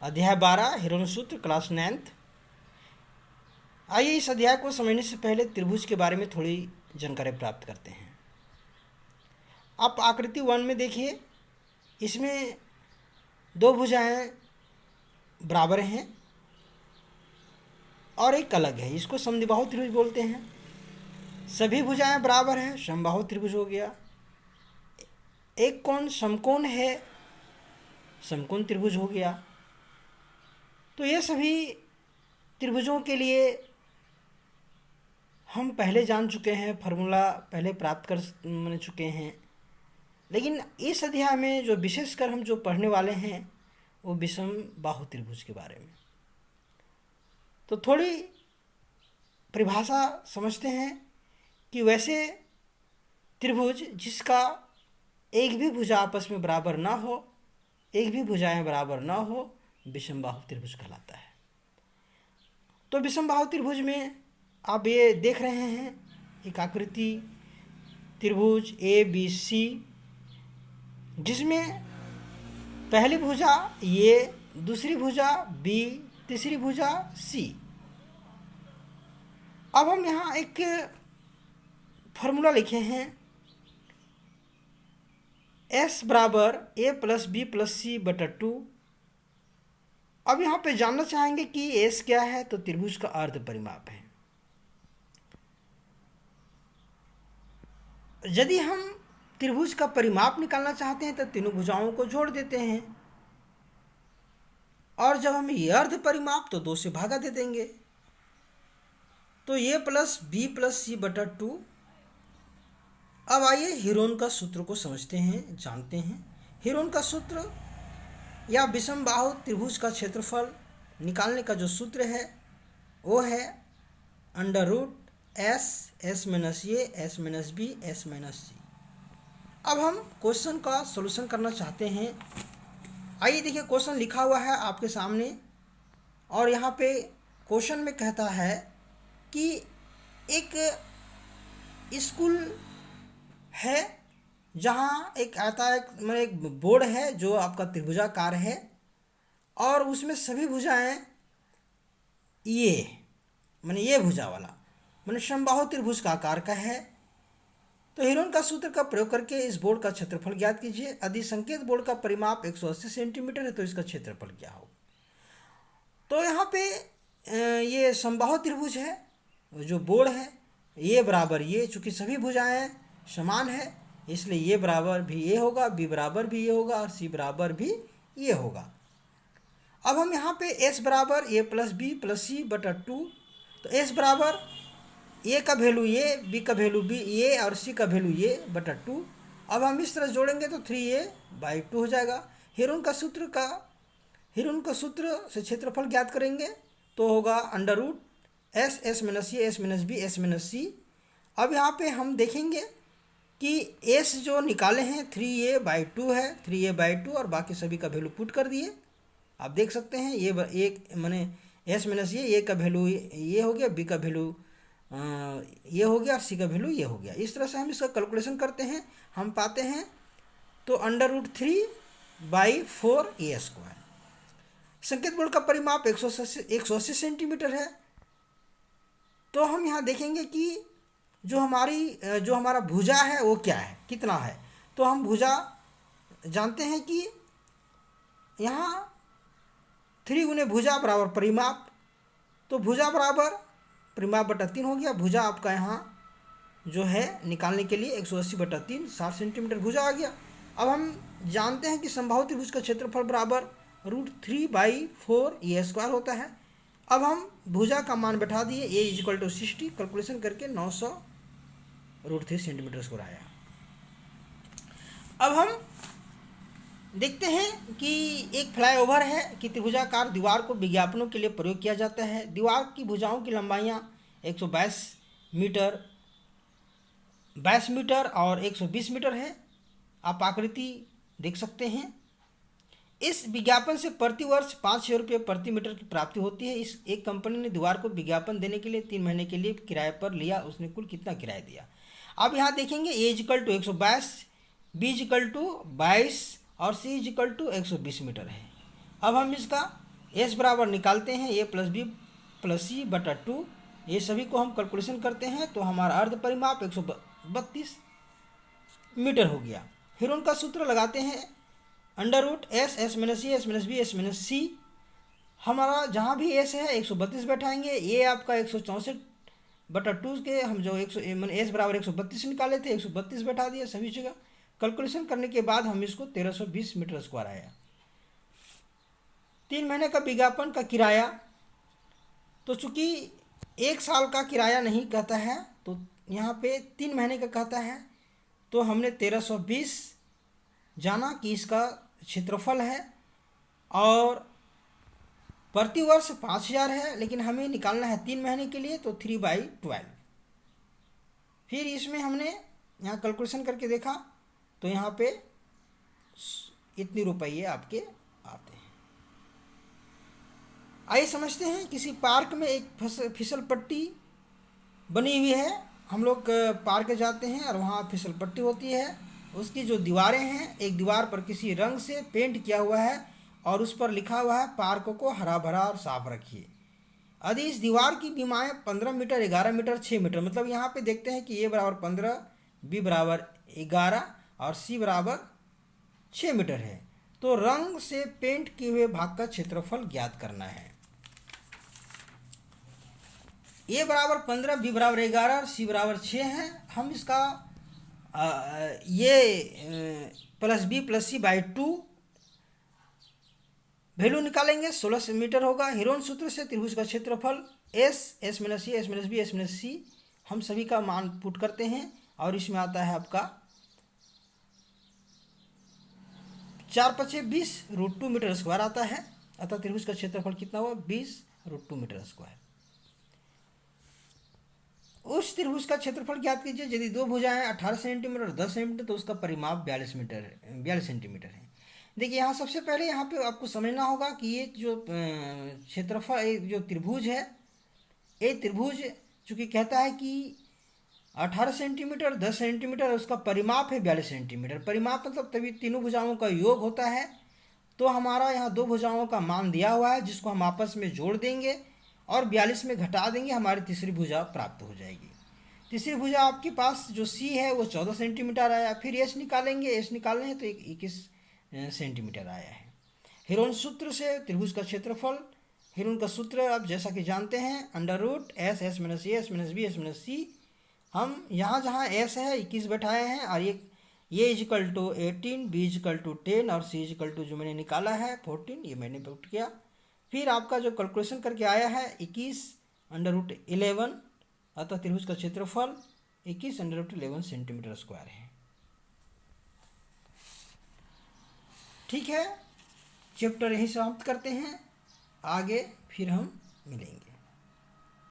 अध्याय 12 हिरोन सूत्र class 9th। आइए इस अध्याय को समझने से पहले त्रिभुज के बारे में थोड़ी जानकारी प्राप्त करते हैं। आप आकृति 1 में देखिए, इसमें दो भुजाएं बराबर हैं और एक अलग है। इसको समद्विबाहु त्रिभुज बोलते हैं। सभी भुजाएं बराबर हैं, समबाहु त्रिभुज हो गया। एक कोण समकोण है, समकोण त्रिभुज हो गया। तो ये सभी त्रिभुजों के लिए हम पहले जान चुके हैं, फार्मूला पहले प्राप्त कर चुके हैं। लेकिन इस अध्याय में जो विशेषकर हम जो पढ़ने वाले हैं वो विषम बाहु त्रिभुज के बारे में। तो थोड़ी परिभाषा समझते हैं कि वैसे त्रिभुज जिसका एक भी भुजा आपस में बराबर ना हो, एक भी भुजाएं बराबर ना हो, विषम बाहु त्रिभुज कहलाता है। तो विषम बाहु त्रिभुज में आप ये देख रहे हैं एक आकृति त्रिभुज ए बी सी, जिसमें पहली भुजा ये, दूसरी भुजा बी, तीसरी भुजा सी। अब हम यहाँ एक फॉर्मूला लिखे हैं, S बराबर ए प्लस बी प्लस सी बटा 2। अब यहाँ पे जानना चाहेंगे कि S क्या है, तो त्रिभुज का अर्ध परिमाप है। यदि हम त्रिभुज का परिमाप निकालना चाहते हैं तो तीनों भुजाओं को जोड़ देते हैं, और जब हम ये अर्ध परिमाप तो 2 से भागा दे देंगे। तो ए प्लस बी प्लस सी बटा 2। अब आइए हीरोन का सूत्र को समझते हैं, जानते हैं। हीरोन का सूत्र या विषम बाहु त्रिभुज का क्षेत्रफल निकालने का जो सूत्र है वो है under root s, s minus a, s minus b, s minus c. अब हम क्वेश्चन का सॉल्यूशन करना चाहते हैं। आइए देखिए, क्वेश्चन लिखा हुआ है आपके सामने, और यहाँ पे क्वेश्चन में कहता है कि एक स्कूल है जहाँ एक आता है, मतलब एक बोर्ड है जो आपका त्रिभुजाकार है, और उसमें सभी भुजाएं ये, माने ये भुजा वाला, माने समबाहु त्रिभुज का आकार का है। तो हीरोन का सूत्र का प्रयोग करके इस बोर्ड का क्षेत्रफल ज्ञात कीजिए। यदि संकेत बोर्ड का परिमाप 180 सेंटीमीटर है तो इसका क्षेत्रफल क्या होगा। तो यहाँ पे ये समबाहु त्रिभुज है, जो बोर्ड है ये बराबर ये, चूँकि सभी भुजाएं समान है इसलिए ये बराबर भी ये होगा, बी बराबर भी ये होगा और सी बराबर भी ये होगा। अब हम यहाँ पे एस बराबर ए प्लस बी प्लस सी बटा 2। तो एस बराबर ए का वैल्यू ये, बी का वैल्यू बी ये और सी का वैल्यू ये बटा 2। अब हम इस तरह जोड़ेंगे तो 3a/2 हो जाएगा। हीरोन का सूत्र से क्षेत्रफल ज्ञात करेंगे तो होगा under root s, s minus a, s minus b, s minus c. अब यहाँ पे हम देखेंगे कि s जो निकाले हैं 3a/2 है, 3a/2, और बाकी सभी का वैल्यू पुट कर दिए। आप देख सकते हैं ये एक माने s माइनस ए का वैल्यू ये हो गया, b का वैल्यू ये हो गया और c का वैल्यू ये हो गया। इस तरह से हम इसका कैलकुलेशन करते हैं, हम पाते हैं तो अंडर रूट 3/4a²। संकेत बोर्ड का परिमाप 180 सेंटीमीटर है। तो हम यहाँ देखेंगे कि जो हमारा भुजा है वो क्या है, कितना है। तो हम भुजा जानते हैं कि यहाँ 3 गुने भुजा बराबर परिमाप, तो भुजा बराबर परिमाप बटा 3 हो गया। भुजा आपका यहाँ जो है निकालने के लिए 180 बटा 3, 60 सेंटीमीटर भुजा आ गया। अब हम जानते हैं कि समबाहु त्रिभुज का क्षेत्रफल बराबर रूट 3/4a² होता है। अब हम भुजा का मान बैठा दिए, a = 60, कैलकुलेशन करके 900√3 सेंटीमीटर स्क्वायर आया। अब हम देखते हैं कि एक फ्लाईओवर है कि त्रिभुजाकार दीवार को विज्ञापनों के लिए प्रयोग किया जाता है। दीवार की भुजाओं की लंबाइयाँ 122 मीटर और 120 मीटर है। आप आकृति देख सकते हैं। इस विज्ञापन से प्रति वर्ष 500 रुपये प्रति मीटर की प्राप्ति होती है। इस एक कंपनी ने दीवार को विज्ञापन देने के लिए 3 महीने के लिए किराए पर लिया। उसने कुल कितना किराया दिया। अब यहाँ देखेंगे a = 122, b = 22 और c = 120 मीटर है। अब हम इसका एस बराबर निकालते हैं ए प्लस बी प्लस सी बटा 2, ये सभी को हम कैलकुलेशन करते हैं तो हमारा अर्ध परिमाप 132 मीटर हो गया। फिर उनका सूत्र लगाते हैं under root s, s minus c, s minus b, s minus c. हमारा जहाँ भी एस है 132 बैठाएंगे, ये आपका 164 बटा 2 के हम जो एस बराबर 132 निकाले थे 132 बैठा दिए सभी जगह। कैलकुलेशन करने के बाद हम इसको 1320 मीटर स्क्वायर आया। 3 महीने का विज्ञापन का किराया, तो चूंकि 1 साल का किराया नहीं कहता है तो यहाँ पे 3 महीने का कहता है, तो हमने 1320 जाना कि इसका क्षेत्रफल है और प्रति वर्ष 5000 है, लेकिन हमें निकालना है 3 महीने के लिए तो 3/12। फिर इसमें हमने यहाँ कैलकुलेशन करके देखा तो यहाँ पे इतने रुपये आपके आते हैं। आइए समझते हैं, किसी पार्क में एक फिसल पट्टी बनी हुई है। हम लोग पार्क जाते हैं और वहाँ फिसल पट्टी होती है, उसकी जो दीवारें हैं, एक दीवार पर किसी रंग से पेंट किया हुआ है और उस पर लिखा हुआ है पार्क को हरा भरा और साफ रखिए। यदि इस दीवार की बीमाएँ 15 मीटर, 11 मीटर, 6 मीटर, मतलब यहाँ पे देखते हैं कि ए बराबर 15, बी बराबर 11 और सी बराबर 6 मीटर है, तो रंग से पेंट किए हुए भाग का क्षेत्रफल ज्ञात करना है। ए बराबर 15, बी बराबर 11 और सी बराबर 6 है। हम इसका ये plus B plus C by 2 value निकालेंगे, 16 मीटर होगा। हीरोन सूत्र से त्रिभुज का क्षेत्रफल s, s minus c, s minus b, s minus c, हम सभी का मान पुट करते हैं और इसमें आता है आपका 4×5 = 20 √2 मीटर स्क्वायर आता है। अतः त्रिभुज का क्षेत्रफल कितना हुआ? 20 √2 मीटर स्क्वायर। उस त्रिभुज का क्षेत्रफल ज्ञात कीजिए। यदि दो भुजाएं 18 सेंटीमीटर और 10 सेंटीमीटर तो उसका परिमाप 42 सेंटीमीटर है। देखिए यहाँ सबसे पहले यहाँ पे आपको समझना होगा कि ये जो क्षेत्रफल, जो त्रिभुज है, ये त्रिभुज चूँकि कहता है कि 18 सेंटीमीटर, 10 सेंटीमीटर, उसका परिमाप है 42 सेंटीमीटर। परिमाप मतलब तभी तीनों भुजाओं का योग होता है। तो हमारा यहाँ दो भुजाओं का मान दिया हुआ है जिसको हम आपस में जोड़ देंगे और 42 में घटा देंगे, हमारी तीसरी भुजा प्राप्त हो जाएगी। तीसरी भुजा आपके पास जो सी है वो 14 सेंटीमीटर आया। फिर एस निकालेंगे, एस निकालने हैं तो 21 सेंटीमीटर आया है। हीरोन सूत्र से त्रिभुज का क्षेत्रफल, हीरोन का सूत्र आप जैसा कि जानते हैं under root s, s minus a, s minus b, s minus c. हम यहाँ जहाँ एस है 21 बैठाए हैं और ये equal to 18, B equal to 10 और सी इजिकल टू जो मैंने निकाला है 14, ये मैंने पुट किया। फिर आपका जो कैलकुलेशन करके आया है 21 √ 11, अतः त्रिभुज का क्षेत्रफल 21 √ 11 सेंटीमीटर स्क्वायर है। ठीक है, चैप्टर यहीं समाप्त करते हैं, आगे फिर हम मिलेंगे।